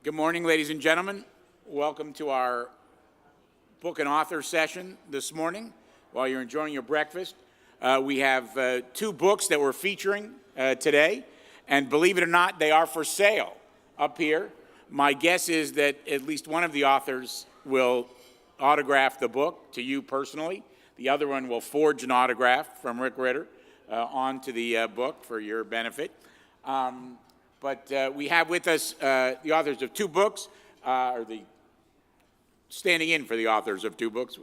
Good morning, ladies and gentlemen. Welcome to our book and author session this morning. While you're enjoying your breakfast, we have two books that we're featuring today, and believe it or not, they are for sale up here. My guess is that at least one of the authors will autograph the book to you personally. The other one will forge an autograph from Rick Ritter onto the book for your benefit. But we have with us the authors of two books, or the standing in for the authors of two books.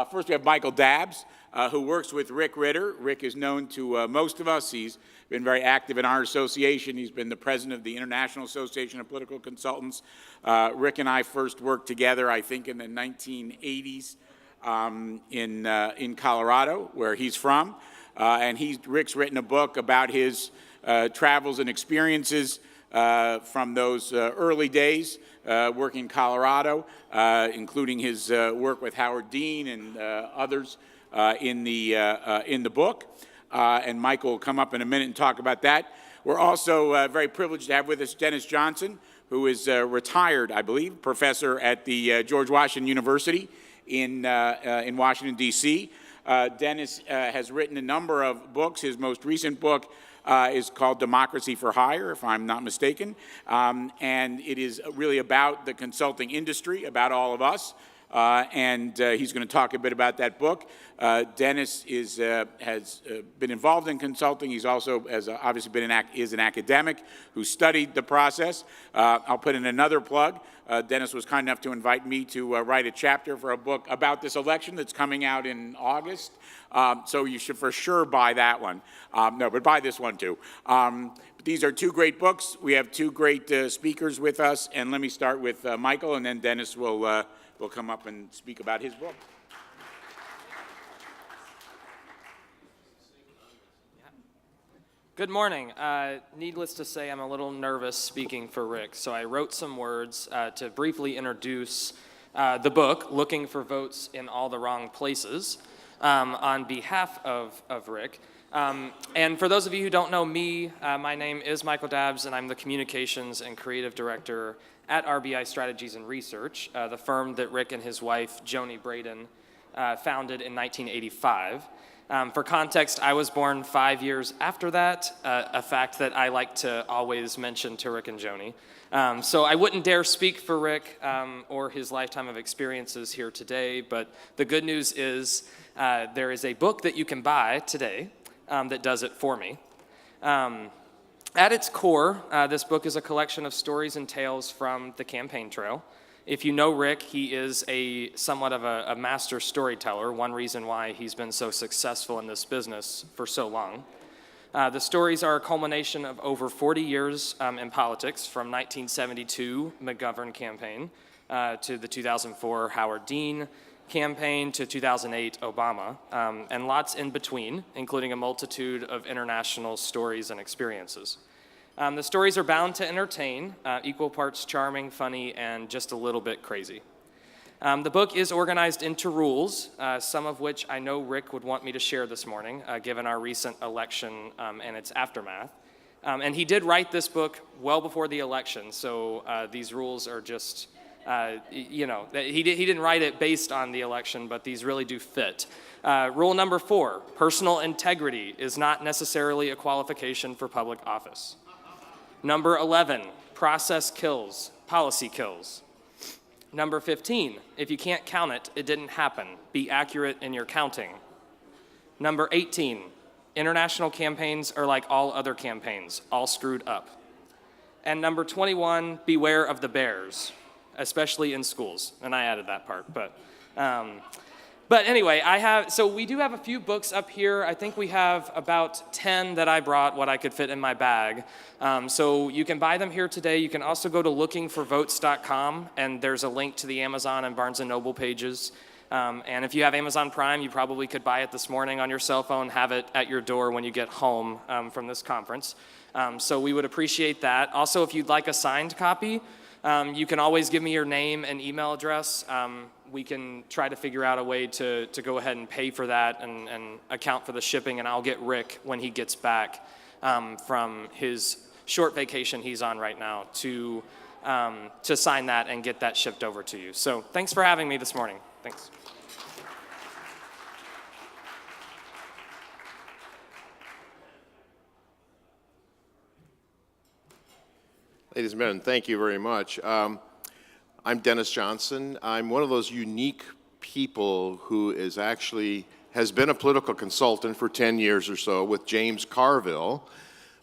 First, we have Michael Dabbs, who works with Rick Ritter. Rick is known to most of us. He's been very active in our association. He's been the president of the International Association of Political Consultants. Rick and I first worked together, I think, in the 1980s in Colorado, where he's from. And Rick's written a book about his travels and experiences from those early days working in Colorado, including his work with Howard Dean and others in the book. And Michael will come up in a minute and talk about that. We're also very privileged to have with us Dennis Johnson, who is a retired, I believe, professor at the George Washington University in Washington, D.C. Dennis has written a number of books. His most recent book is called Democracy for Hire, if I'm not mistaken. And it is really about the consulting industry, about all of us. And he's going to talk a bit about that book. Dennis has been involved in consulting. He's also obviously been is an academic who studied the process. I'll put in another plug. Dennis was kind enough to invite me to write a chapter for a book about this election that's coming out in August. So you should for sure buy that one. No, but buy this one too. But these are two great books. We have two great speakers with us. And let me start with Michael, and then Dennis will come up and speak about his book. Good morning. Needless to say, I'm a little nervous speaking for Rick, so I wrote some words to briefly introduce the book, Looking for Votes in All the Wrong Places, on behalf of Rick. And for those of you who don't know me, my name is Michael Dabbs, and I'm the Communications and Creative Director at RBI Strategies and Research, the firm that Rick and his wife, Joni Braden, founded in 1985. For context, I was born 5 years after that, a fact that I like to always mention to Rick and Joni. So I wouldn't dare speak for Rick or his lifetime of experiences here today, but the good news is there is a book that you can buy today that does it for me. At its core, this book is a collection of stories and tales from the campaign trail. If you know Rick, he is somewhat of a master storyteller, one reason why he's been so successful in this business for so long. The stories are a culmination of over 40 years in politics, from 1972 McGovern campaign to the 2004 Howard Dean campaign to 2008 Obama, and lots in between, including a multitude of international stories and experiences. The stories are bound to entertain, equal parts charming, funny, and just a little bit crazy. The book is organized into rules, some of which I know Rick would want me to share this morning, given our recent election and its aftermath. And he did write this book well before the election, so these rules are just, he didn't write it based on the election, but these really do fit. Rule number 4, personal integrity is not necessarily a qualification for public office. Number 11, process kills, policy kills. Number 15, if you can't count it, it didn't happen. Be accurate in your counting. Number 18, international campaigns are like all other campaigns, all screwed up. And number 21, beware of the bears, especially in schools. And I added that part, but anyway, so we do have a few books up here. I think we have about 10 that I brought, what I could fit in my bag. So you can buy them here today. You can also go to lookingforvotes.com, and there's a link to the Amazon and Barnes & Noble pages. And if you have Amazon Prime, you probably could buy it this morning on your cell phone, have it at your door when you get home from this conference. So we would appreciate that. Also, if you'd like a signed copy, you can always give me your name and email address. We can try to figure out a way to go ahead and pay for that and account for the shipping, and I'll get Rick, when he gets back from his short vacation he's on right now, to to sign that and get that shipped over to you. So thanks for having me this morning. Thanks. Ladies and gentlemen, thank you very much. I'm Dennis Johnson. I'm one of those unique people who has been a political consultant for 10 years or so with James Carville,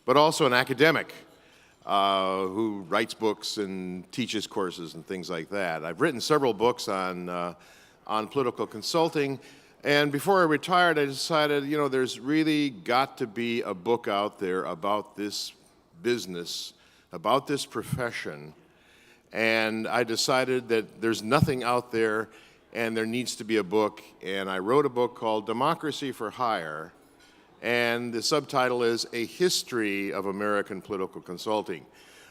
but also an academic who writes books and teaches courses and things like that. I've written several books on political consulting, and before I retired, I decided, there's really got to be a book out there about this business, about this profession, and I decided that there's nothing out there and there needs to be a book, and I wrote a book called Democracy for Hire, and the subtitle is A History of American Political Consulting.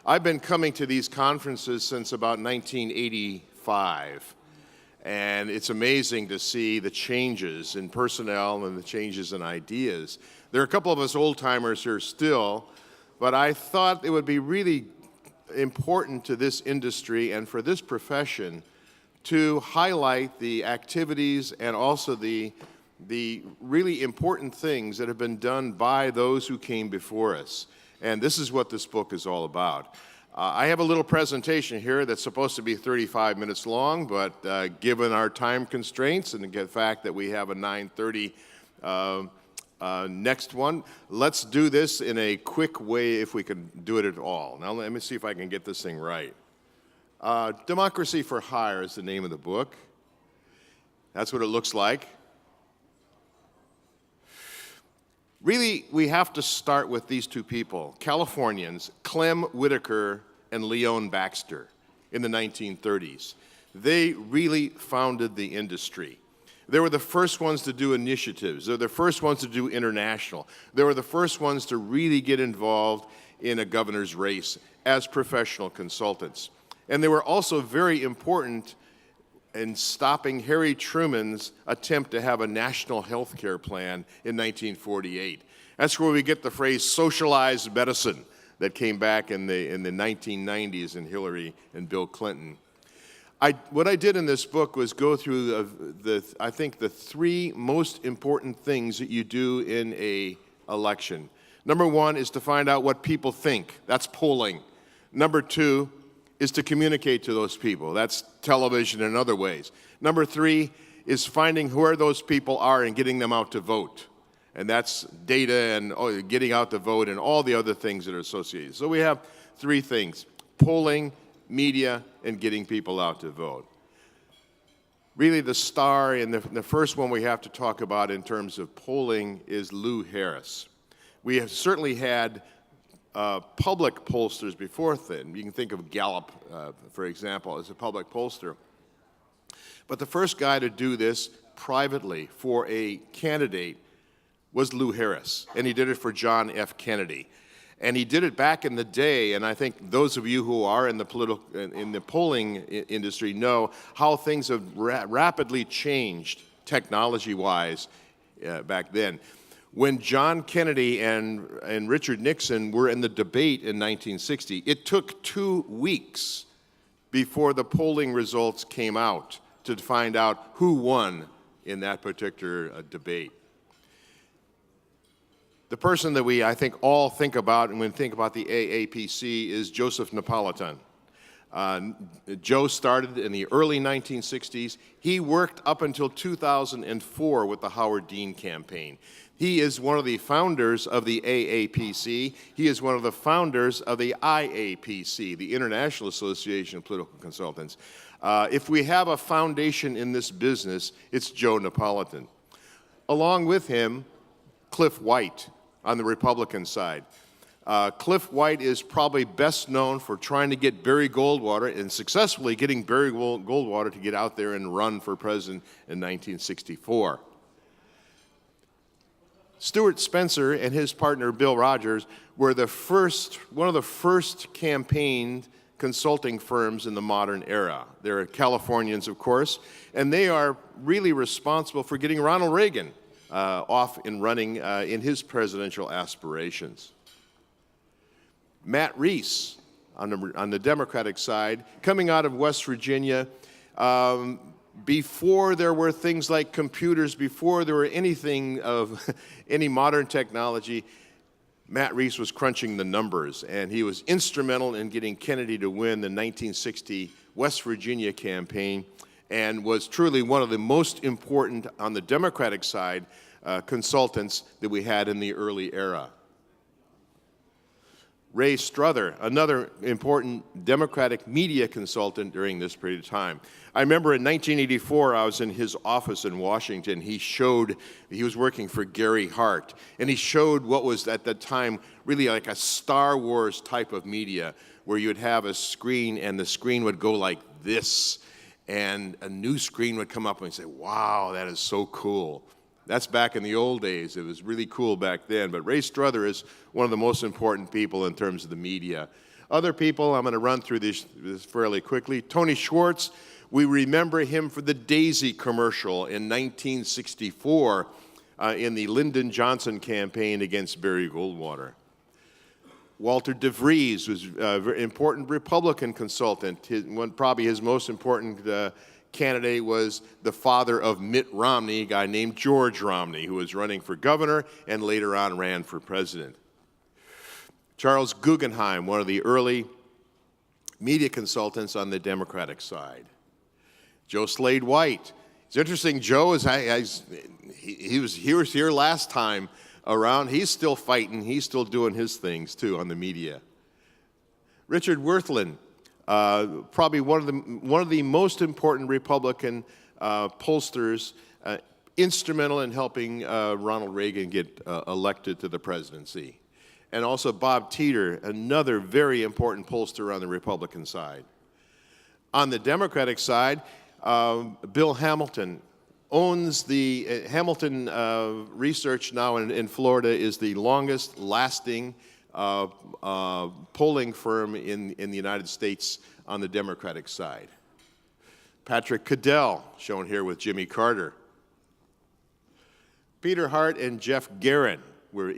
I've been coming to these conferences since about 1985, and it's amazing to see the changes in personnel and the changes in ideas. There are a couple of us old-timers here still, but I thought it would be really important to this industry and for this profession to highlight the activities and also the really important things that have been done by those who came before us. And this is what this book is all about. I have a little presentation here that's supposed to be 35 minutes long, but given our time constraints and the fact that we have a 9:30 next one, let's do this in a quick way if we can do it at all. Now let me see if I can get this thing right. Democracy for Hire is the name of the book. That's what it looks like. Really, we have to start with these two people, Californians, Clem Whitaker and Leon Baxter, in the 1930s. They really founded the industry. They were the first ones to do initiatives. They were the first ones to do international. They were the first ones to really get involved in a governor's race as professional consultants. And they were also very important in stopping Harry Truman's attempt to have a national health care plan in 1948. That's where we get the phrase socialized medicine that came back in the 1990s in Hillary and Bill Clinton. What I did in this book was go through I think the three most important things that you do in an election. Number one is to find out what people think. That's polling. Number two is to communicate to those people. That's television and other ways. Number three is finding where those people are and getting them out to vote. And that's data and getting out to vote and all the other things that are associated. So we have three things: polling, media, and getting people out to vote. Really the star and the first one we have to talk about in terms of polling is Lou Harris. We have certainly had public pollsters before then. You can think of Gallup, for example, as a public pollster. But the first guy to do this privately for a candidate was Lou Harris, and he did it for John F. Kennedy. And he did it back in the day, and I think those of you who are in the polling industry know how things have rapidly changed technology-wise back then. When John Kennedy and Richard Nixon were in the debate in 1960, it took 2 weeks before the polling results came out to find out who won in that particular debate. The person that I think all think about when we think about the AAPC is Joseph Napolitan. Joe started in the early 1960s. He worked up until 2004 with the Howard Dean campaign. He is one of the founders of the AAPC. He is one of the founders of the IAPC, the International Association of Political Consultants. If we have a foundation in this business, it's Joe Napolitan. Along with him, Cliff White on the Republican side. Cliff White is probably best known for trying to get Barry Goldwater and successfully getting Barry Goldwater to get out there and run for president in 1964. Stuart Spencer and his partner Bill Rogers were one of the first campaign consulting firms in the modern era. They're Californians, of course, and they are really responsible for getting Ronald Reagan off and running in his presidential aspirations. Matt Reese on the Democratic side, coming out of West Virginia, before there were things like computers, before there were anything of any modern technology, Matt Reese was crunching the numbers, and he was instrumental in getting Kennedy to win the 1960 West Virginia campaign, and was truly one of the most important, on the Democratic side, consultants that we had in the early era. Ray Strother, another important Democratic media consultant during this period of time. I remember in 1984, I was in his office in Washington. He was working for Gary Hart, and he showed what was at that time really like a Star Wars type of media, where you'd have a screen and the screen would go like this, and a new screen would come up and you'd say, wow, that is so cool. That's back in the old days. It was really cool back then. But Ray Strother is one of the most important people in terms of the media. Other people, I'm going to run through this fairly quickly. Tony Schwartz, we remember him for the Daisy commercial in 1964 in the Lyndon Johnson campaign against Barry Goldwater. Walter DeVries was a very important Republican consultant. Probably his most important candidate was the father of Mitt Romney, a guy named George Romney, who was running for governor and later on ran for president. Charles Guggenheim, one of the early media consultants on the Democratic side. Joe Slade White. It's interesting, Joe he was here last time around. He's still fighting. He's still doing his things too on the media. Richard Wirthlin, probably one of the most important Republican pollsters, instrumental in helping Ronald Reagan get elected to the presidency. And also Bob Teeter, another very important pollster on the Republican side. On the Democratic side, Bill Hamilton owns the Hamilton Research now in Florida is the longest lasting polling firm in the United States on the Democratic side. Patrick Cadell, shown here with Jimmy Carter. Peter Hart and Jeff Guerin were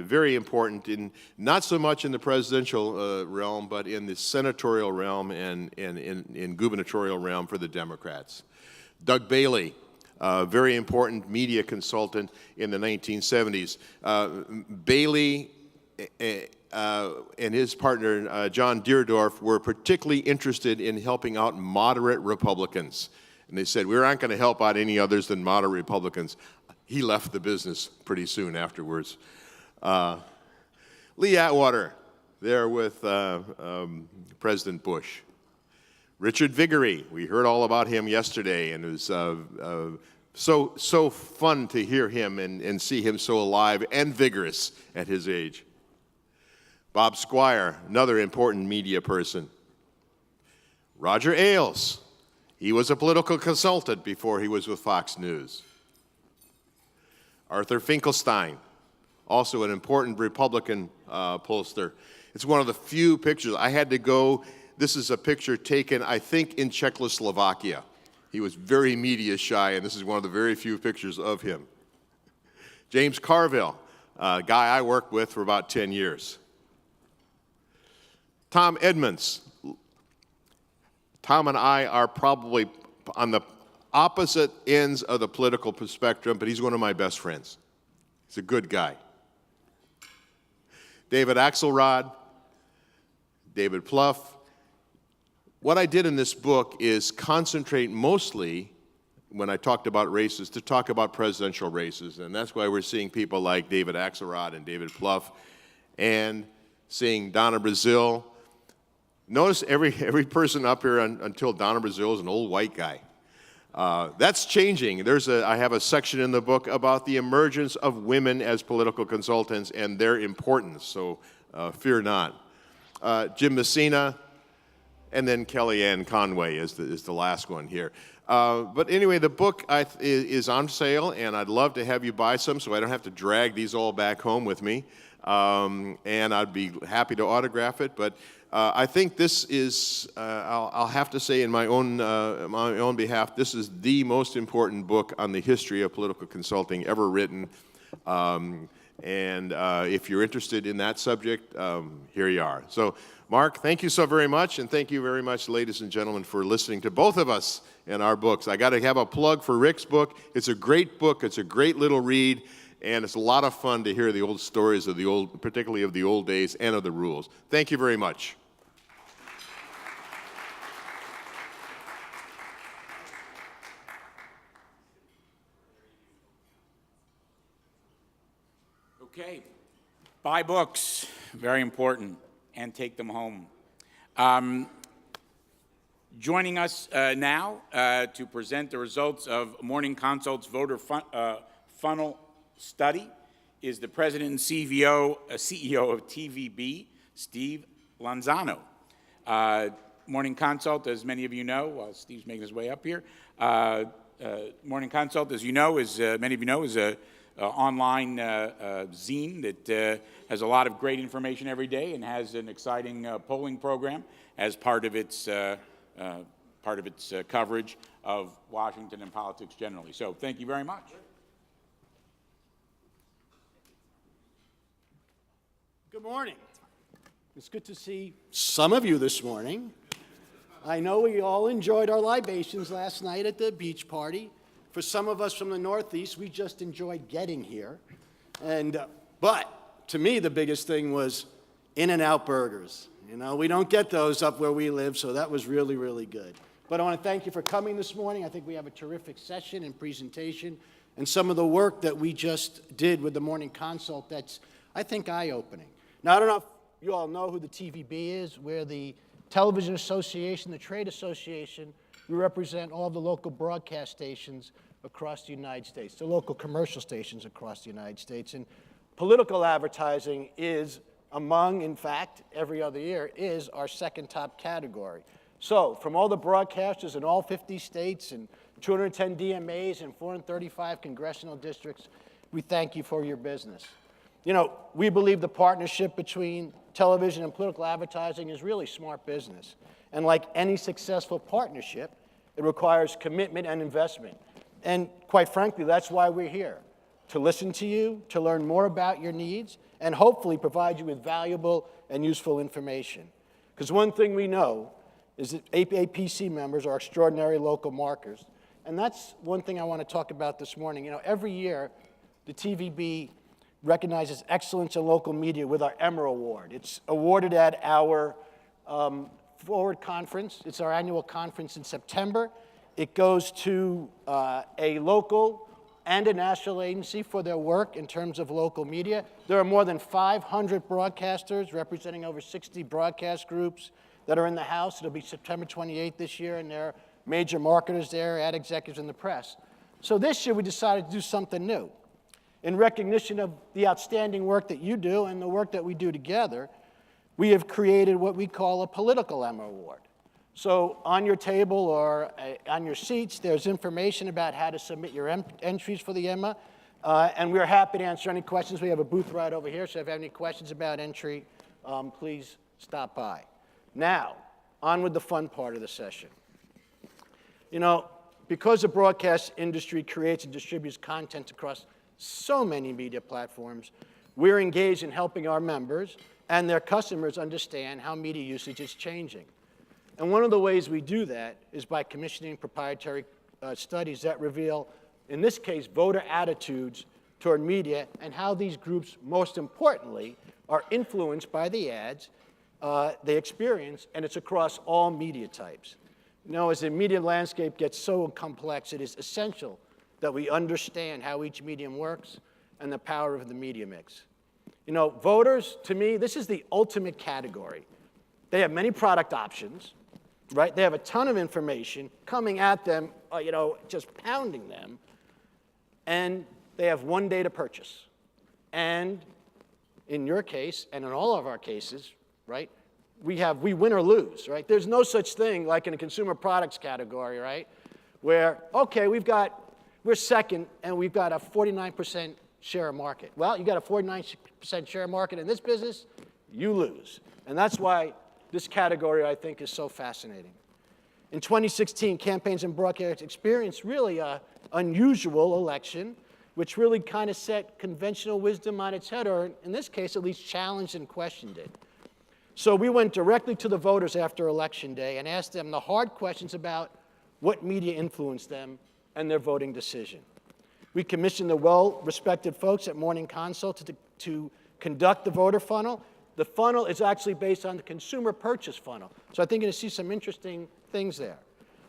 very important, not so much in the presidential realm, but in the senatorial realm and in gubernatorial realm for the Democrats. Doug Bailey, very important media consultant in the 1970s. Bailey and his partner, John Deerdorf, were particularly interested in helping out moderate Republicans. And they said, we aren't going to help out any others than moderate Republicans. He left the business pretty soon afterwards. Lee Atwater, there with President Bush. Richard Viguerie, we heard all about him yesterday, and it was so fun to hear him and see him so alive and vigorous at his age. Bob Squire, another important media person. Roger Ailes, he was a political consultant before he was with Fox News. Arthur Finkelstein, also an important Republican pollster. It's one of the few pictures. I had to go, this is a picture taken, I think, in Czechoslovakia. He was very media shy, and this is one of the very few pictures of him. James Carville, a guy I worked with for about 10 years. Tom Edmonds. Tom and I are probably on the opposite ends of the political spectrum, but he's one of my best friends. He's a good guy. David Axelrod, David Plouffe. What I did in this book is concentrate mostly, when I talked about races, to talk about presidential races, and that's why we're seeing people like David Axelrod and David Plouffe, and seeing Donna Brazile. Notice every person up here until Donna Brazile is an old white guy. That's changing. I have a section in the book about the emergence of women as political consultants and their importance, so fear not. Jim Messina, and then Kellyanne Conway is the last one here. But anyway, the book is on sale, and I'd love to have you buy some so I don't have to drag these all back home with me. And I'd be happy to autograph it, but I think this is, I'll have to say in my own behalf, this is the most important book on the history of political consulting ever written. And if you're interested in that subject, here you are. So, Mark, thank you so very much, and thank you very much, ladies and gentlemen, for listening to both of us and our books. I got to have a plug for Rick's book. It's a great book. It's a great little read, and it's a lot of fun to hear the old stories of the old, particularly of the old days and of the rules. Thank you very much. Okay, buy books, very important, and take them home. Joining us now to present the results of Morning Consult's voter funnel study is the president and CEO of TVB, Steve Lanzano. Morning Consult, as many of you know, while Steve's making his way up here, Morning Consult, as you know, many of you know, is a online zine that has a lot of great information every day and has an exciting polling program as part of its coverage of Washington and politics generally. So thank you very much. Good morning. It's good to see some of you this morning. I know we all enjoyed our libations last night at the beach party. For some of us from the Northeast, we just enjoyed getting here. But to me, the biggest thing was In-N-Out burgers. You know, we don't get those up where we live, so that was really, really good. But I want to thank you for coming this morning. I think we have a terrific session and presentation, and some of the work that we just did with the Morning Consult that's, I think, eye-opening. Now, I don't know if you all know who the TVB is. We're the Television Association, the Trade Association. We represent all the local broadcast stations across the United States, the local commercial stations across the United States. And political advertising is among, in fact, every other year, is our second top category. So from all the broadcasters in all 50 states and 210 DMAs and 435 congressional districts, we thank you for your business. You know, we believe the partnership between television and political advertising is really smart business. And like any successful partnership, it requires commitment and investment. And quite frankly, that's why we're here, to listen to you, to learn more about your needs, and hopefully provide you with valuable and useful information. Because one thing we know is that APC members are extraordinary local marketers. And that's one thing I want to talk about this morning. You know, every year, the TVB recognizes excellence in local media with our Emmer Award. It's awarded at our Forward Conference. It's our annual conference in September. It goes to a local and a national agency for their work in terms of local media. There are more than 500 broadcasters representing over 60 broadcast groups that are in the House. It'll be September 28th this year, and there are major marketers there, ad executives, and the press. So this year we decided to do something new. In recognition of the outstanding work that you do and the work that we do together, we have created what we call a political Emmer Award. So on your table or on your seats, there's information about how to submit your entries for the Emma. And we're happy to answer any questions. We have a booth right over here, so if you have any questions about entry, please stop by. Now, on with the fun part of the session. You know, because the broadcast industry creates and distributes content across so many media platforms, we're engaged in helping our members and their customers understand how media usage is changing. And one of the ways we do that is by commissioning proprietary studies that reveal, in this case, voter attitudes toward media and how these groups, most importantly, are influenced by the ads they experience, and it's across all media types. You know, as the media landscape gets so complex, it is essential that we understand how each medium works and the power of the media mix. You know, voters, to me, this is the ultimate category. They have many product options, right? They have a ton of information coming at them, you know, just pounding them. And they have one day to purchase. And in your case, and in all of our cases, right, we win or lose, right? There's no such thing like in a consumer products category, right, where, okay, we're second and we've got a 49% share of market. Well, you got a 49% share of market in this business, you lose. And that's why this category, I think, is so fascinating. In 2016, campaigns and broadcast experienced really an unusual election which really kind of set conventional wisdom on its head, or in this case, at least challenged and questioned it. So we went directly to the voters after Election Day and asked them the hard questions about what media influenced them and their voting decision. We commissioned the well-respected folks at Morning Consult to conduct the voter funnel. The funnel is actually based on the consumer purchase funnel. So I think you're going to see some interesting things there.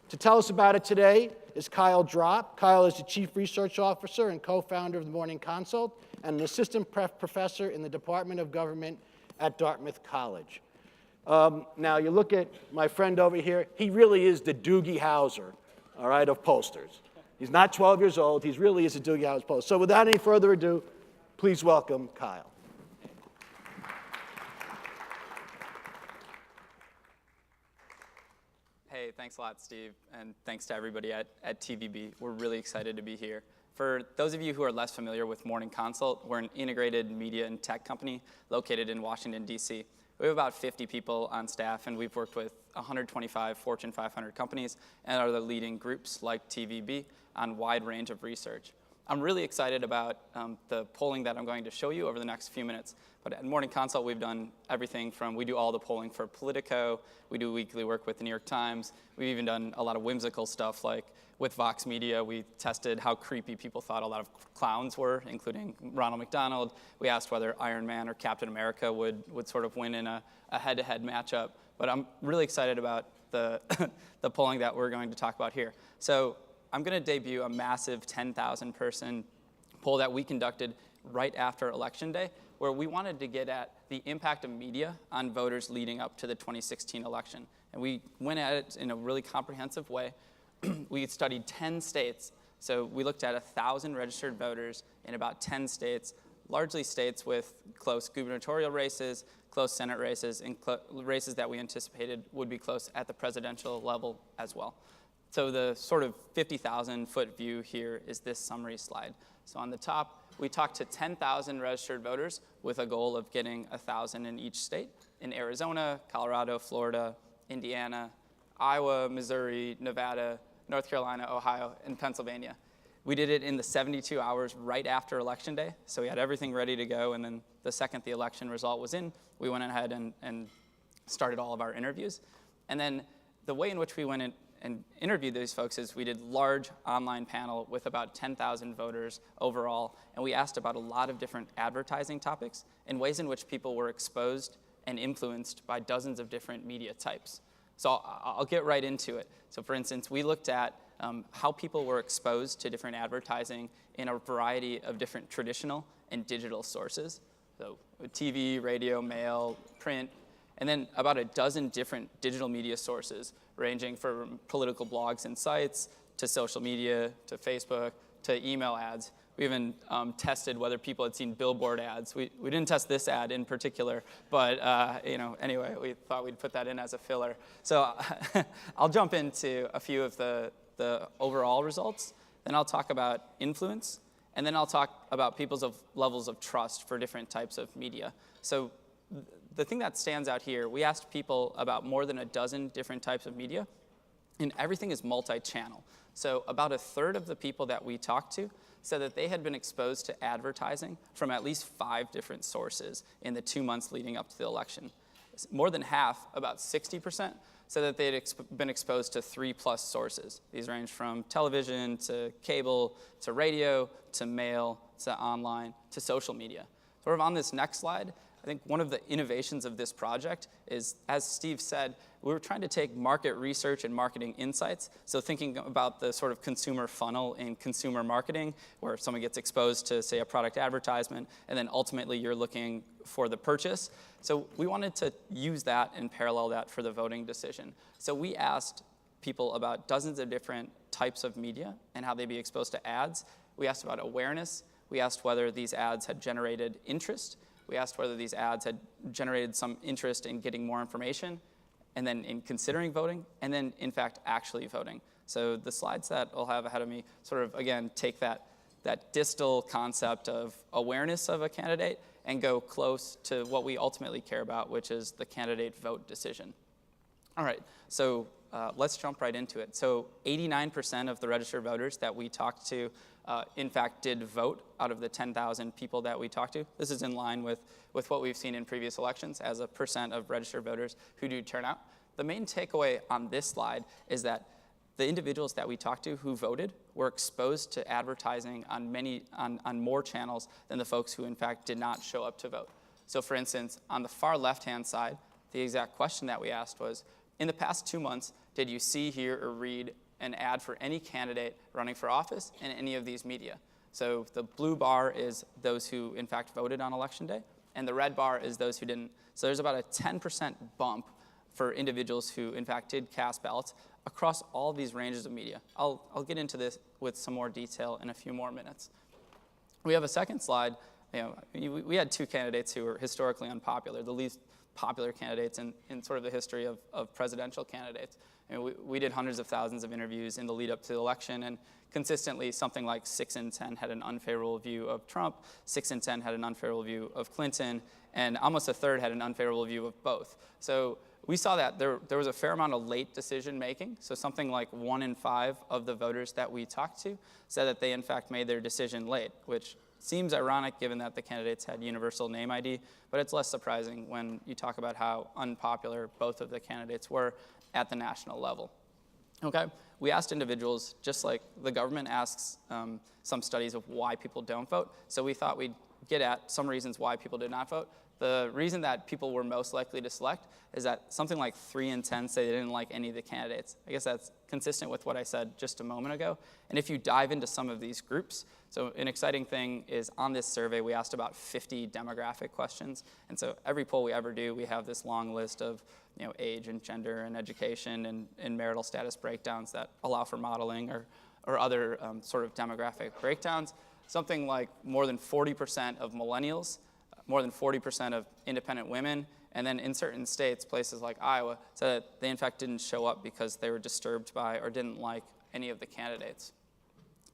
To tell us about it today is Kyle Dropp. Kyle is the Chief Research Officer and co-founder of the Morning Consult and an assistant professor in the Department of Government at Dartmouth College. Now, you look at my friend over here. He really is the Doogie Howser, all right, of pollsters. He's not 12 years old. He really is a Doogie Howser pollster. So without any further ado, please welcome Kyle. Hey, thanks a lot, Steve, and thanks to everybody at TVB. We're really excited to be here. For those of you who are less familiar with Morning Consult, we're an integrated media and tech company located in Washington, D.C. We have about 50 people on staff, and we've worked with 125 Fortune 500 companies and other leading groups like TVB on a wide range of research. I'm really excited about the polling that I'm going to show you over the next few minutes. But at Morning Consult, we've done everything from, we do all the polling for Politico, we do weekly work with the New York Times, we've even done a lot of whimsical stuff like with Vox Media, we tested how creepy people thought a lot of clowns were, including Ronald McDonald. We asked whether Iron Man or Captain America would sort of win in a head-to-head matchup. But I'm really excited about the, the polling that we're going to talk about here. So I'm going to debut a massive 10,000-person poll that we conducted right after Election Day, where we wanted to get at the impact of media on voters leading up to the 2016 election. And we went at it in a really comprehensive way. We studied 10 states. So we looked at 1,000 registered voters in about 10 states, largely states with close gubernatorial races, close Senate races, and races that we anticipated would be close at the presidential level as well. So the sort of 50,000-foot view here is this summary slide. So on the top, we talked to 10,000 registered voters with a goal of getting 1,000 in each state, in Arizona, Colorado, Florida, Indiana, Iowa, Missouri, Nevada, North Carolina, Ohio, and Pennsylvania. We did it in the 72 hours right after Election Day, so we had everything ready to go, and then the second the election result was in, we went ahead and started all of our interviews. And then the way in which we went in and interviewed these folks is we did large online panel with about 10,000 voters overall, and we asked about a lot of different advertising topics and ways in which people were exposed and influenced by dozens of different media types. So I'll get right into it. So for instance, we looked at how people were exposed to different advertising in a variety of different traditional and digital sources. So TV, radio, mail, print, and then about a dozen different digital media sources, ranging from political blogs and sites, to social media, to Facebook, to email ads. We even tested whether people had seen billboard ads. We didn't test this ad in particular, but anyway, we thought we'd put that in as a filler. So I'll jump into a few of the overall results, then I'll talk about influence, and then I'll talk about people's levels of trust for different types of media. So the thing that stands out here, we asked people about more than a dozen different types of media, and everything is multi-channel. So about a third of the people that we talked to said that they had been exposed to advertising from at least 5 different sources in the 2 months leading up to the election. More than half, about 60%, said that they had been exposed to 3+ sources. These range from television to cable to radio to mail to online to social media. Sort of on this next slide, I think one of the innovations of this project is, as Steve said, we were trying to take market research and marketing insights, so thinking about the sort of consumer funnel in consumer marketing, where someone gets exposed to, say, a product advertisement, and then ultimately you're looking for the purchase. So we wanted to use that and parallel that for the voting decision. So we asked people about dozens of different types of media and how they'd be exposed to ads. We asked about awareness. We asked whether these ads had generated interest. We asked whether these ads had generated some interest in getting more information, and then in considering voting, and then, in fact, actually voting. So the slides that I'll have ahead of me sort of, again, take that distal concept of awareness of a candidate and go close to what we ultimately care about, which is the candidate vote decision. All right, so let's jump right into it. So 89% of the registered voters that we talked to, in fact, did vote out of the 10,000 people that we talked to. This is in line with what we've seen in previous elections as a percent of registered voters who do turn out. The main takeaway on this slide is that the individuals that we talked to who voted were exposed to advertising on more channels than the folks who, in fact, did not show up to vote. So, for instance, on the far left-hand side, the exact question that we asked was, in the past 2 months, did you see, hear, or read an ad for any candidate running for office in any of these media? So the blue bar is those who, in fact, voted on Election Day, and the red bar is those who didn't. So there's about a 10% bump for individuals who, in fact, did cast ballots across all these ranges of media. I'll get into this with some more detail in a few more minutes. We have a second slide. We had 2 candidates who were historically unpopular, the least popular candidates in sort of the history of presidential candidates. We did hundreds of thousands of interviews in the lead up to the election, and consistently something like 6 in 10 had an unfavorable view of Trump, 6 in 10 had an unfavorable view of Clinton, and almost a third had an unfavorable view of both. So we saw that there was a fair amount of late decision making. So something like 1 in 5 of the voters that we talked to said that they in fact made their decision late, which seems ironic given that the candidates had universal name ID, but it's less surprising when you talk about how unpopular both of the candidates were at the national level. Okay, we asked individuals, just like the government asks some studies of why people don't vote, so we thought we'd get at some reasons why people did not vote. The reason that people were most likely to select is that something like 3 in 10 say they didn't like any of the candidates. I guess that's consistent with what I said just a moment ago. And if you dive into some of these groups, so an exciting thing is on this survey, we asked about 50 demographic questions. And so every poll we ever do, we have this long list of age and gender and education and marital status breakdowns that allow for modeling or other sort of demographic breakdowns. Something like more than 40% of millennials, more than 40% of independent women, and then in certain states, places like Iowa, said that they in fact didn't show up because they were disturbed by or didn't like any of the candidates.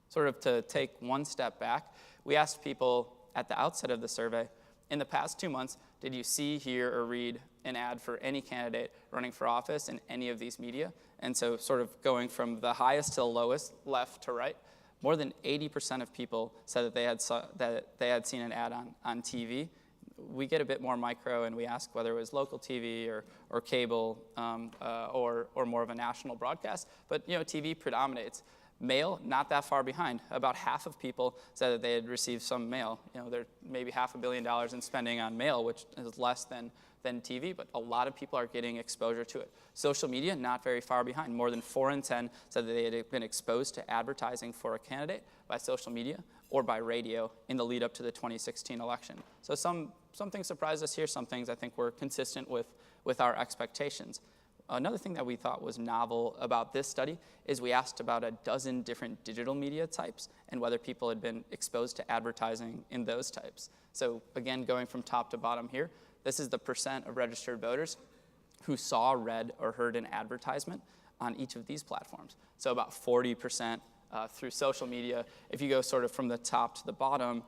Sort of to take one step back, we asked people at the outset of the survey, in the past 2 months, did you see, hear, or read an ad for any candidate running for office in any of these media? And so sort of going from the highest to the lowest, left to right, more than 80% of people said that they had seen an ad on TV. We get a bit more micro, and we ask whether it was local TV or cable or more of a national broadcast. But TV predominates. Mail, not that far behind. About half of people said that they had received some mail. There maybe $500 million in spending on mail, which is less than TV, but a lot of people are getting exposure to it. Social media, not very far behind. More than 4 in 10 said that they had been exposed to advertising for a candidate by social media or by radio in the lead up to the 2016 election. So some things surprised us here, some things I think were consistent with our expectations. Another thing that we thought was novel about this study is we asked about a dozen different digital media types and whether people had been exposed to advertising in those types. So again, going from top to bottom here, this is the percent of registered voters who saw, read, or heard an advertisement on each of these platforms. So about 40% through social media. If you go sort of from the top to the bottom,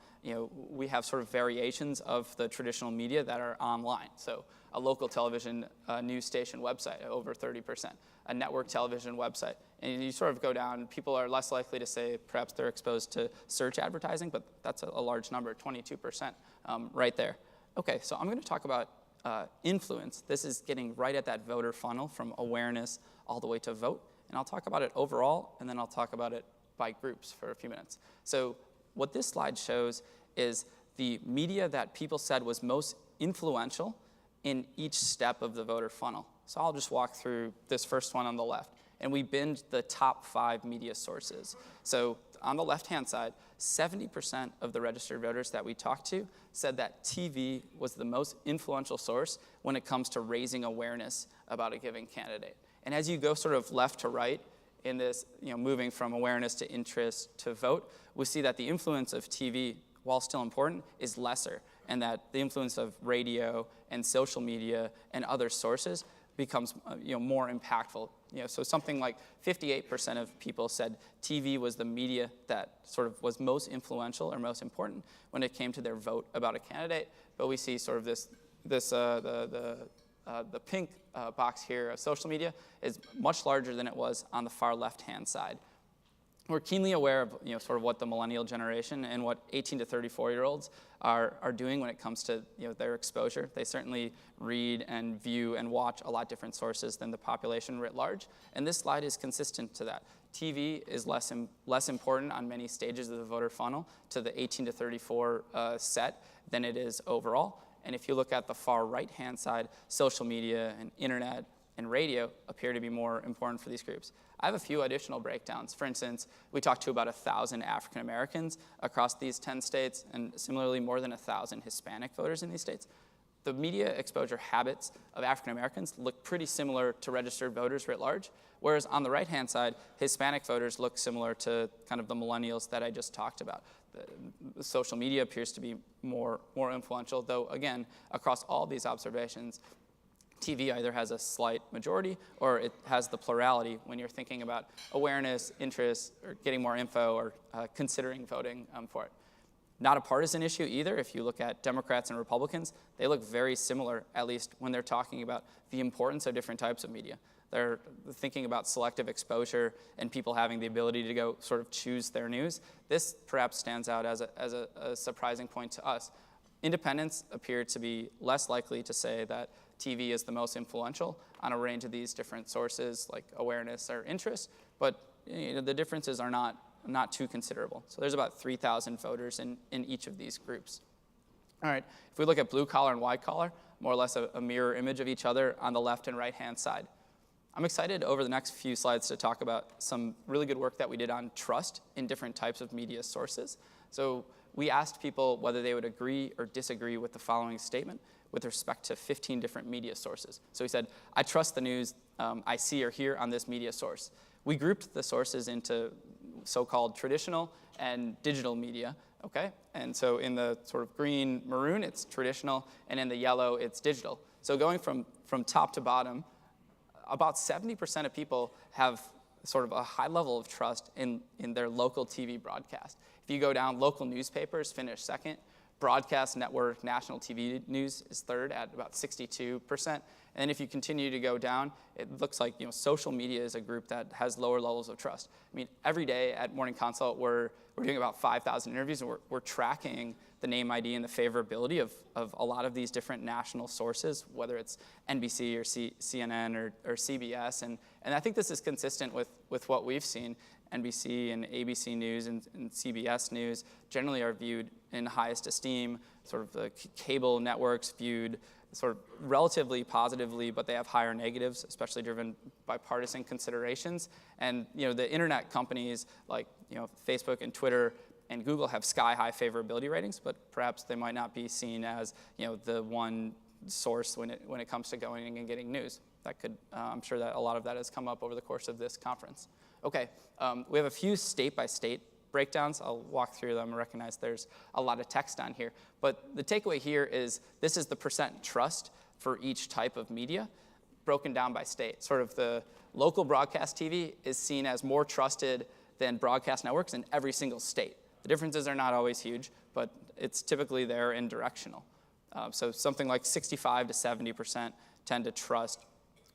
we have sort of variations of the traditional media that are online. So a local television news station website, over 30%, a network television website. And you sort of go down, people are less likely to say perhaps they're exposed to search advertising, but that's a large number, 22% right there. Okay, so I'm going to talk about influence. This is getting right at that voter funnel from awareness all the way to vote. And I'll talk about it overall, and then I'll talk about it by groups for a few minutes. So what this slide shows is the media that people said was most influential in each step of the voter funnel. So I'll just walk through this first one on the left. And we binned the top 5 media sources. So on the left-hand side, 70% of the registered voters that we talked to said that TV was the most influential source when it comes to raising awareness about a given candidate. And as you go sort of left to right in this, moving from awareness to interest to vote, we see that the influence of TV, while still important, is lesser, and that the influence of radio and social media and other sources becomes more impactful. So something like 58% of people said TV was the media that sort of was most influential or most important when it came to their vote about a candidate. But we see sort of the the pink box here of social media is much larger than it was on the far left-hand side. We're keenly aware of sort of what the millennial generation and what 18 to 34-year-olds are doing when it comes to their exposure. They certainly read and view and watch a lot different sources than the population writ large, and this slide is consistent to that. TV is less important on many stages of the voter funnel to the 18 to 34 set than it is overall. And if you look at the far right-hand side, social media and internet and radio appear to be more important for these groups. I have a few additional breakdowns. For instance, we talked to about 1,000 African Americans across these 10 states, and similarly more than 1,000 Hispanic voters in these states. The media exposure habits of African Americans look pretty similar to registered voters writ large, whereas on the right-hand side, Hispanic voters look similar to kind of the millennials that I just talked about. The social media appears to be more influential, though again, across all these observations, TV either has a slight majority or it has the plurality when you're thinking about awareness, interest, or getting more info, or considering voting for it. Not a partisan issue either. If you look at Democrats and Republicans, they look very similar, at least when they're talking about the importance of different types of media. They're thinking about selective exposure and people having the ability to go sort of choose their news. This perhaps stands out as a surprising point to us. Independents appear to be less likely to say that TV is the most influential on a range of these different sources like awareness or interest, but the differences are not too considerable. So there's about 3,000 voters in each of these groups. All right, if we look at blue collar and white collar, more or less a mirror image of each other on the left and right-hand side. I'm excited over the next few slides to talk about some really good work that we did on trust in different types of media sources. So we asked people whether they would agree or disagree with the following statement with respect to 15 different media sources. So he said, I trust the news I see or hear on this media source. We grouped the sources into so-called traditional and digital media, okay? And so in the sort of green maroon, it's traditional, and in the yellow, it's digital. So going from top to bottom, about 70% of people have sort of a high level of trust in their local TV broadcast. If you go down, local newspapers finish second. Broadcast network national TV news is third at about 62%. And if you continue to go down, it looks like social media is a group that has lower levels of trust. I mean, every day at Morning Consult, we're doing about 5,000 interviews, and we're tracking the name ID and the favorability of a lot of these different national sources, whether it's NBC or CNN or CBS. And I think this is consistent with what we've seen. NBC and ABC News and CBS News generally are viewed in highest esteem. Sort of the cable networks viewed sort of relatively positively, but they have higher negatives, especially driven by partisan considerations. And the internet companies like Facebook and Twitter and Google have sky-high favorability ratings, but perhaps they might not be seen as the one source when it comes to going and getting news. That could, I'm sure that a lot of that has come up over the course of this conference. Okay, we have a few state-by-state breakdowns. I'll walk through them and recognize there's a lot of text on here. But the takeaway here is this is the percent trust for each type of media broken down by state. Sort of the local broadcast TV is seen as more trusted than broadcast networks in every single state. The differences are not always huge, but it's typically there and directional. So something like 65 to 70% tend to trust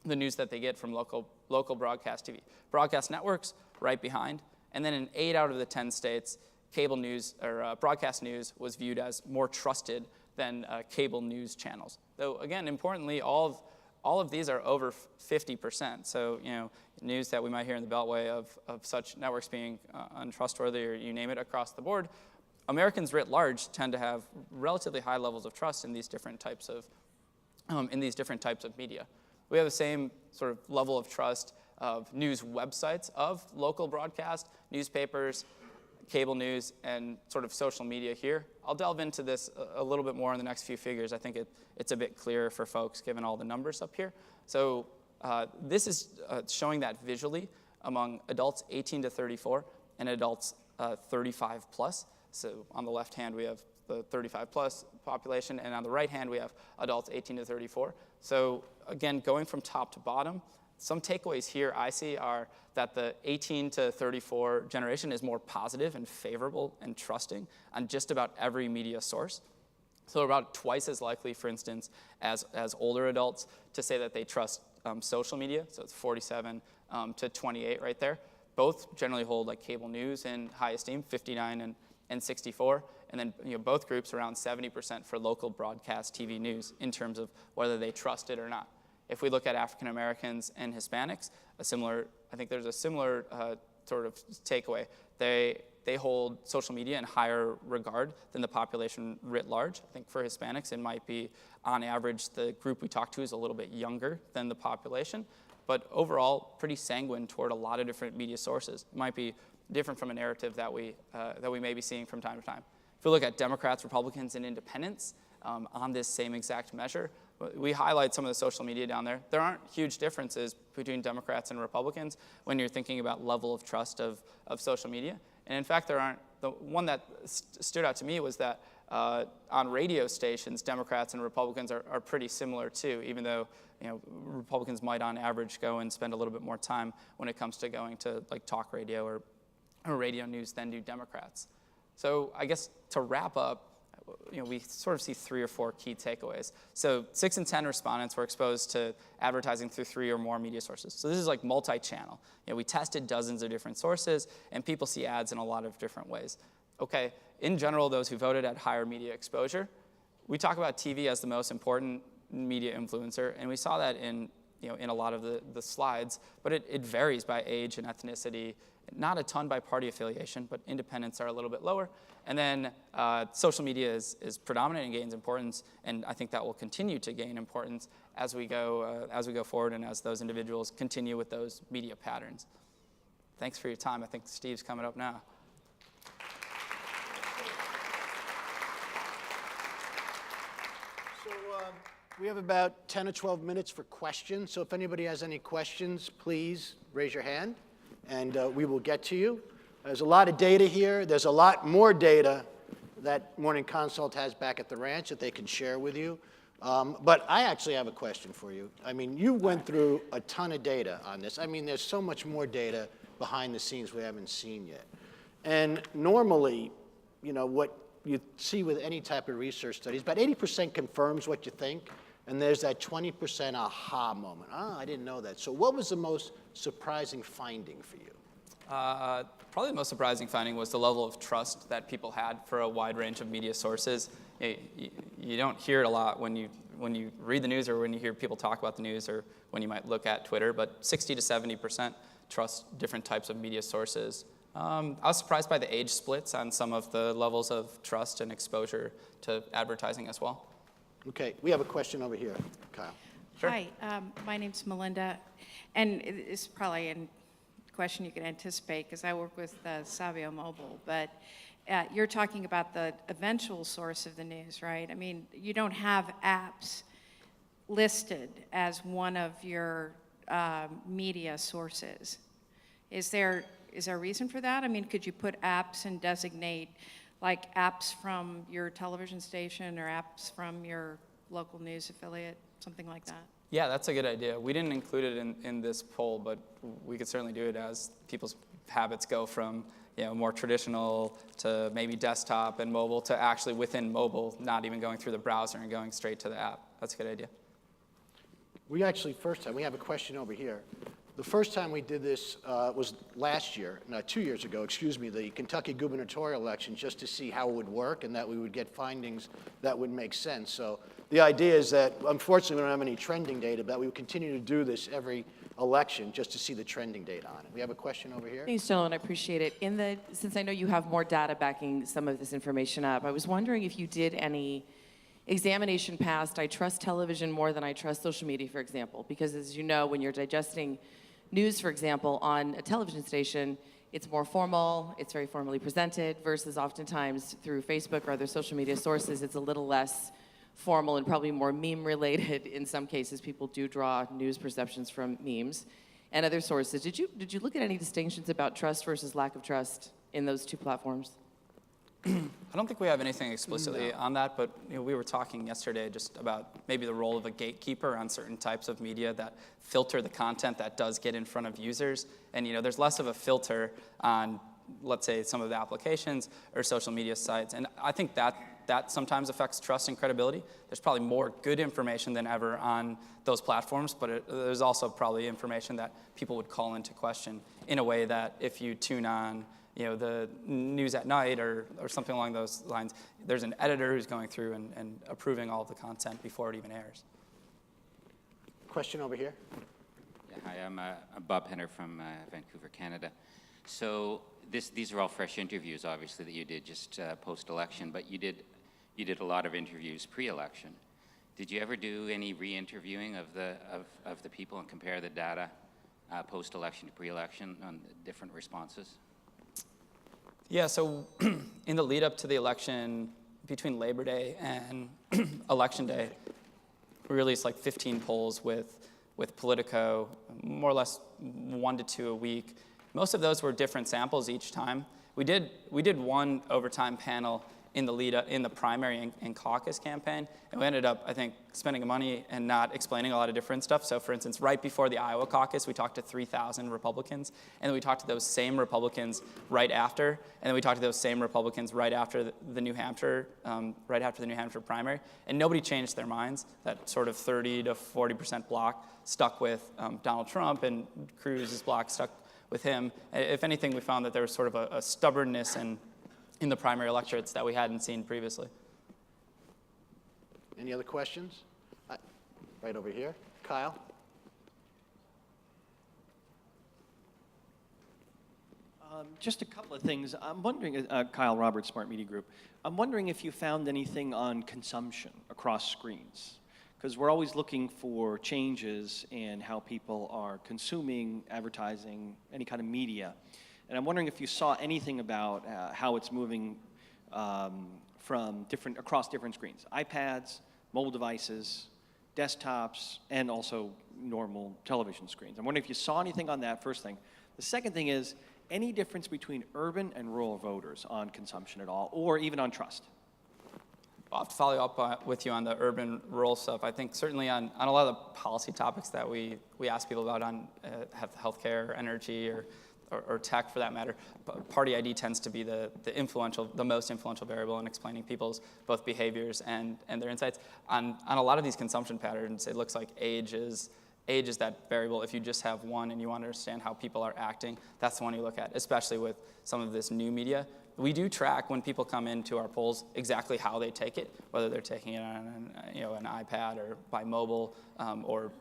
the news that they get from local broadcast TV. Broadcast networks, right behind. And then in 8 out of the 10 states, cable news or broadcast news was viewed as more trusted than cable news channels. Though again, importantly, all of these are over 50%. So news that we might hear in the Beltway of such networks being untrustworthy, or you name it, across the board, Americans writ large tend to have relatively high levels of trust in these different types of media. We have the same sort of level of trust of news websites of local broadcast, newspapers, cable news, and sort of social media here. I'll delve into this a little bit more in the next few figures. I think it's a bit clearer for folks given all the numbers up here. So this is showing that visually among adults 18 to 34 and adults 35 plus. So on the left hand, we have the 35 plus population, and on the right hand, we have adults 18 to 34. So again, going from top to bottom, some takeaways here I see are that the 18 to 34 generation is more positive and favorable and trusting on just about every media source. So about twice as likely, for instance, as older adults to say that they trust social media. So it's 47 to 28 right there. Both generally hold like cable news in high esteem, 59 and 64. And then both groups around 70% for local broadcast TV news in terms of whether they trust it or not. If we look at African Americans and Hispanics, I think there's a similar sort of takeaway. They hold social media in higher regard than the population writ large. I think for Hispanics, it might be, on average, the group we talk to is a little bit younger than the population, but overall, pretty sanguine toward a lot of different media sources. It might be different from a narrative that we may be seeing from time to time. If we look at Democrats, Republicans, and independents on this same exact measure, we highlight some of the social media down there. There aren't huge differences between Democrats and Republicans when you're thinking about level of trust of social media. And in fact, the one that stood out to me was that on radio stations, Democrats and Republicans are pretty similar too, even though Republicans might on average go and spend a little bit more time when it comes to going to like talk radio or radio news than do Democrats. So I guess to wrap up, we sort of see 3 or 4 key takeaways. So 6 in 10 respondents were exposed to advertising through 3 or more media sources. So this is like multi-channel. We tested dozens of different sources, and people see ads in a lot of different ways. Okay, in general, those who voted had higher media exposure. We talk about TV as the most important media influencer, and we saw that in a lot of the slides, but it varies by age and ethnicity. Not a ton by party affiliation, but independents are a little bit lower. And then social media is predominant and gains importance, and I think that will continue to gain importance as we go forward and as those individuals continue with those media patterns. Thanks for your time. I think Steve's coming up now. So we have about 10 or 12 minutes for questions. So if anybody has any questions, please raise your hand, and we will get to you. There's a lot of data here. There's a lot more data that Morning Consult has back at the ranch that they can share with you. But I actually have a question for you. I mean, you went through a ton of data on this. I mean, there's so much more data behind the scenes we haven't seen yet. And normally, what you see with any type of research studies, about 80% confirms what you think, and there's that 20% aha moment. I didn't know that. So what was the most surprising finding for you? Probably the most surprising finding was the level of trust that people had for a wide range of media sources. You don't hear it a lot when you read the news or when you hear people talk about the news or when you might look at Twitter, but 60 to 70% trust different types of media sources. I was surprised by the age splits on some of the levels of trust and exposure to advertising as well. Okay, we have a question over here, Kyle. Sure. Hi, my name's Melinda, and it's probably a question you can anticipate because I work with Savio Mobile, but you're talking about the eventual source of the news, right? I mean, you don't have apps listed as one of your media sources. Is there a reason for that? I mean, could you put apps and designate like apps from your television station or apps from your local news affiliate, something like that? Yeah, that's a good idea. We didn't include it in this poll, but we could certainly do it as people's habits go from more traditional to maybe desktop and mobile to actually within mobile, not even going through the browser and going straight to the app. That's a good idea. We actually, we have a question over here. The first time we did this was last year, 2 years ago, the Kentucky gubernatorial election, just to see how it would work and that we would get findings that would make sense. So the idea is that, unfortunately, we don't have any trending data, but we would continue to do this every election just to see the trending data on it. We have a question over here. Thanks, gentlemen. I appreciate it. Since I know you have more data backing some of this information up, I was wondering if you did any examination past, I trust television more than I trust social media, for example, because as you know, when you're digesting news, for example, on a television station, it's more formal, it's very formally presented, versus oftentimes through Facebook or other social media sources, it's a little less formal and probably more meme-related. In some cases, people do draw news perceptions from memes and other sources. Did you look at any distinctions about trust versus lack of trust in those two platforms? I don't think we have anything explicitly on that, but we were talking yesterday just about maybe the role of a gatekeeper on certain types of media that filter the content that does get in front of users. And there's less of a filter on, let's say, some of the applications or social media sites. And I think that that sometimes affects trust and credibility. There's probably more good information than ever on those platforms, but there's also probably information that people would call into question in a way that if you tune on the news at night or something along those lines, there's an editor who's going through and approving all of the content before it even airs. Question over here. Yeah, hi, I'm Bob Henner from Vancouver, Canada. So these are all fresh interviews, obviously, that you did just post-election, but you did a lot of interviews pre-election. Did you ever do any re-interviewing of the people and compare the data post-election to pre-election on the different responses? Yeah, so in the lead up to the election, between Labor Day and Election Day, we released like 15 polls with Politico, more or less 1 to 2 a week. Most of those were different samples each time. We did one overtime panel in the primary and caucus campaign, and we ended up, I think, spending money and not explaining a lot of different stuff. So for instance, right before the Iowa caucus, we talked to 3,000 Republicans, and then we talked to those same Republicans right after, and then we talked to those same Republicans right after the New Hampshire, primary, and nobody changed their minds. That sort of 30 to 40% block stuck with Donald Trump, and Cruz's block stuck with him. If anything, we found that there was sort of a stubbornness in the primary electorates that we hadn't seen previously. Any other questions? Right over here. Kyle? Just a couple of things. I'm wondering, Kyle Roberts, Smart Media Group. I'm wondering if you found anything on consumption across screens, because we're always looking for changes in how people are consuming advertising, any kind of media. And I'm wondering if you saw anything about how it's moving across different screens, iPads, mobile devices, desktops, and also normal television screens. I'm wondering if you saw anything on that, first thing. The second thing is, any difference between urban and rural voters on consumption at all, or even on trust? I'll have to follow up with you on the urban-rural stuff. I think certainly on a lot of the policy topics that we ask people about on healthcare, energy, or tech for that matter, party ID tends to be the most influential variable in explaining people's both behaviors and their insights. On a lot of these consumption patterns, it looks like age is that variable. If you just have one and you want to understand how people are acting, that's the one you look at, especially with some of this new media. We do track when people come into our polls exactly how they take it, whether they're taking it on an iPad or by mobile or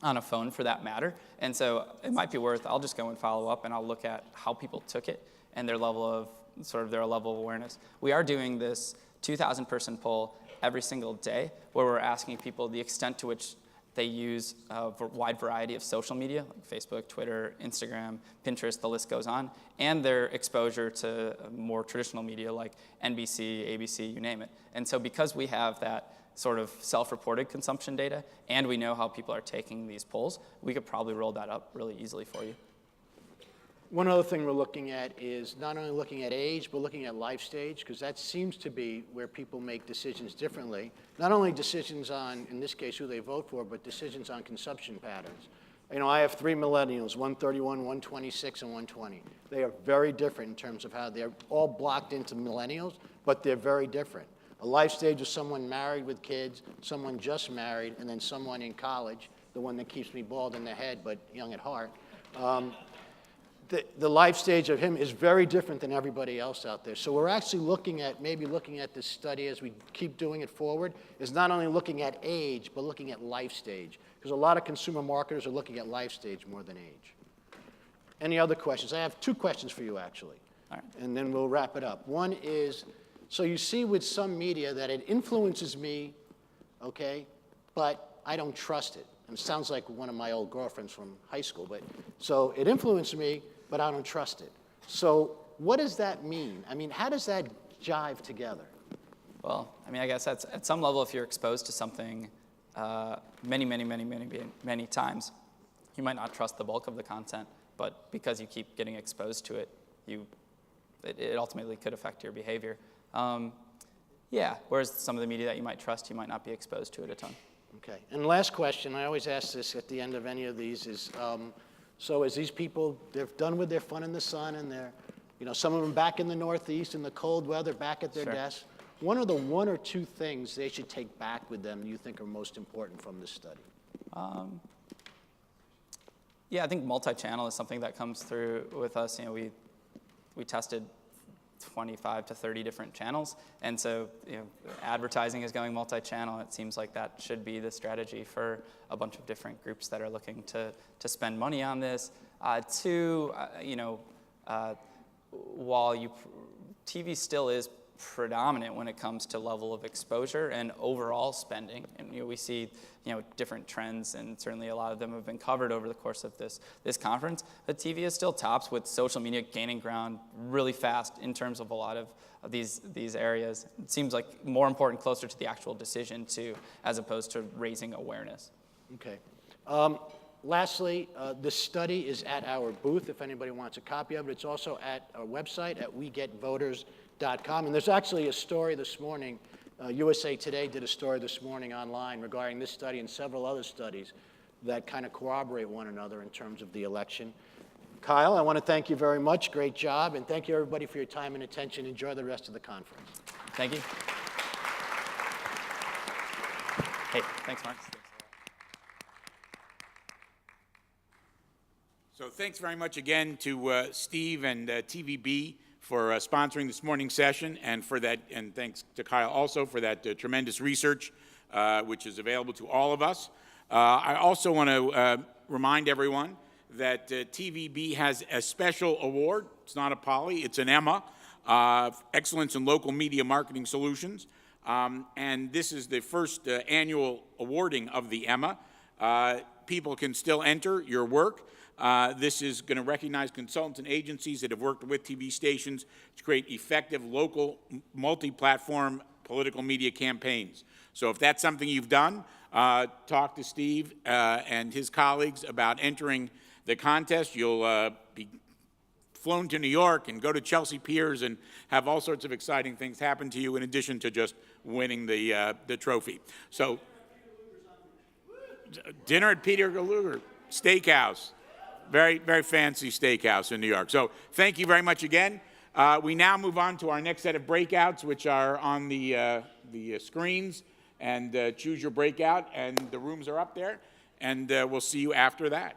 on a phone for that matter. And so it might be worth, I'll just go and follow up and I'll look at how people took it and their level of awareness. We are doing this 2,000 person poll every single day where we're asking people the extent to which they use a wide variety of social media, like Facebook, Twitter, Instagram, Pinterest, the list goes on, and their exposure to more traditional media like NBC, ABC, you name it. And so because we have that sort of self-reported consumption data, and we know how people are taking these polls, we could probably roll that up really easily for you. One other thing we're looking at is not only looking at age, but looking at life stage, because that seems to be where people make decisions differently. Not only decisions on, in this case, who they vote for, but decisions on consumption patterns. I have 3 millennials, 131, 126, and 120. They are very different in terms of how they're all blocked into millennials, but they're very different. A life stage is someone married with kids, someone just married, and then someone in college, the one that keeps me bald in the head but young at heart. The life stage of him is very different than everybody else out there. So we're actually looking at this study as we keep doing it forward, is not only looking at age, but looking at life stage. Because a lot of consumer marketers are looking at life stage more than age. Any other questions? I have 2 questions for you, actually. All right. And then we'll wrap it up. One is, so you see with some media that it influences me, okay, but I don't trust it. And it sounds like one of my old girlfriends from high school. But so it influenced me, but I don't trust it. So what does that mean? I mean, how does that jive together? Well, I mean, I guess that's at some level, if you're exposed to something many times, you might not trust the bulk of the content, but because you keep getting exposed to it, it ultimately could affect your behavior. Yeah, whereas some of the media that you might trust, you might not be exposed to it a ton. Okay, and last question, I always ask this at the end of any of these is, so as these people, they're done with their fun in the sun and they're, some of them back in the Northeast in the cold weather, back at their Sure. desks, what are the one or two things they should take back with them you think are most important from this study? Yeah, I think multi-channel is something that comes through with us. You know, we tested 25 to 30 different channels, and so advertising is going multi-channel. It seems like that should be the strategy for a bunch of different groups that are looking to spend money on this. Two, while TV still is predominant when it comes to level of exposure and overall spending, and we see different trends, and certainly a lot of them have been covered over the course of this conference, but TV is still tops, with social media gaining ground really fast in terms of a lot of these areas. It seems like more important, closer to the actual decision as opposed to raising awareness. Okay. Lastly, the study is at our booth if anybody wants a copy of it. It's also at our website at wegetvoters.com. And there's actually a story this morning. USA Today did a story this morning online regarding this study and several other studies that kind of corroborate one another in terms of the election. Kyle, I want to thank you very much. Great job. And thank you, everybody, for your time and attention. Enjoy the rest of the conference. Thank you. Hey, thanks, Mark. So thanks very much again to Steve and TVB for sponsoring this morning's session, and for that, and thanks to Kyle also for that tremendous research, which is available to all of us. I also want to remind everyone that TVB has a special award. It's not a Pollie, it's an Emma, Excellence in Local Media Marketing Solutions. And this is the first annual awarding of the Emma. People can still enter your work. This is going to recognize consultants and agencies that have worked with TV stations to create effective local multi-platform political media campaigns. So if that's something you've done, talk to Steve and his colleagues about entering the contest. You'll be flown to New York and go to Chelsea Piers and have all sorts of exciting things happen to you in addition to just winning the trophy. So dinner at Peter Luger Steakhouse. Very, very fancy steakhouse in New York. So thank you very much again. We now move on to our next set of breakouts, which are on the screens. And choose your breakout, and the rooms are up there. And we'll see you after that.